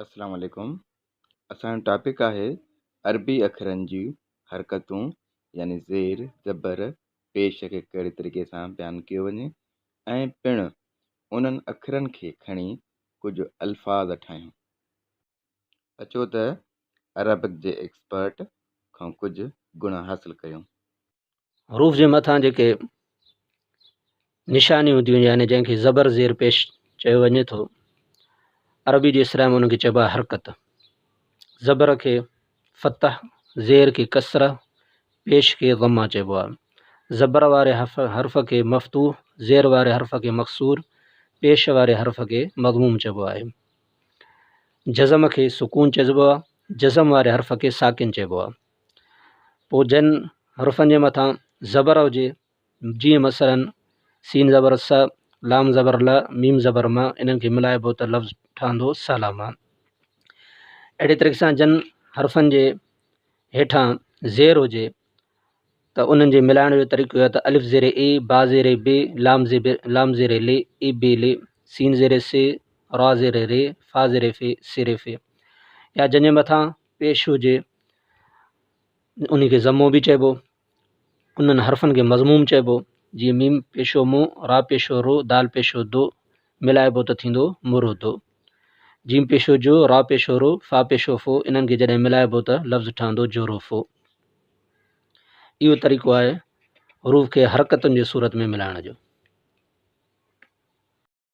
अस्सलाम वालेकुम। असांजो टॉपिक आहे अरबी अखरनि जी हरकतूं यानी ज़ेर ज़बर पेश खे कहिड़े तरीक़े सां बयानु कयो वञे ऐं पिणु उन्हनि अखरनि खे खणी कुझु अल्फाज़ ठाहियूं। अचो त अरबिक जे एक्सपर्ट खां कुझु गुण हासिलु कयूं। हरूफ़ जे मथां जेके निशानियूं हूंदियूं आहिनि यानी जंहिंखे ज़बर ज़ेर पेश चयो वञे थो, अरबी जे इस्लाम उनखे चइबो आहे हरकत। ज़बर खे फ़तह, ज़ेर खे कसर, पेश खे ग़म्मा चइबो आहे। ज़बर वारे हर्फ़ खे मफ़तूह, ज़ेर वारे हर्फ़ खे मक़सूर, पेश वारे हर्फ़ खे मज़मूम चइबो आहे। जज़म खे सुकून चइबो आहे, जज़म वारे हर्फ़ खे साकिन चइबो आहे। पोइ जन हर्फ़नि जे मथां ज़बर हुजे, जीअं मसलन सीन ज़बर स, लाम ज़बर ल, मीम ज़बर म, इन्हनि खे मिलाइबो त लफ़्ज़ ठहंदो सलामा। अहिड़े तरीक़े सां जन हर्फ़नि जे हेठां ज़ेर हुजे त उन्हनि जे मिलाइण जो तरीक़ो आहे त अलिफ़ ज़ेर ए, बा ज़ेर बे, लाम ज़ेर ले, ए बे ले, सीन ज़ेर से, रा ज़ेर रे, फ़ा ज़ेर फ़े, सिर फ़े। या जंहिंजे मथां पेश हुजे उन खे ज़म्मो बि चइबो। उन्हनि हर्फ़नि खे मज़मूम चइबो, जीअं मीम पेशो मु, रा पेशो रो, दाल पेशो दो, मिलाइबो त थींदो मुरुदो। जीम पेशो जो, रा पेशो रो, फ़ा पेशो फ़ो, इन्हनि खे जॾहिं मिलाइबो त लफ़्ज़ ठहंदो जोरोफ़ो। इहो तरीक़ो आहे हरूफ़ खे हरकतुनि जे सूरत में मिलाइण जो।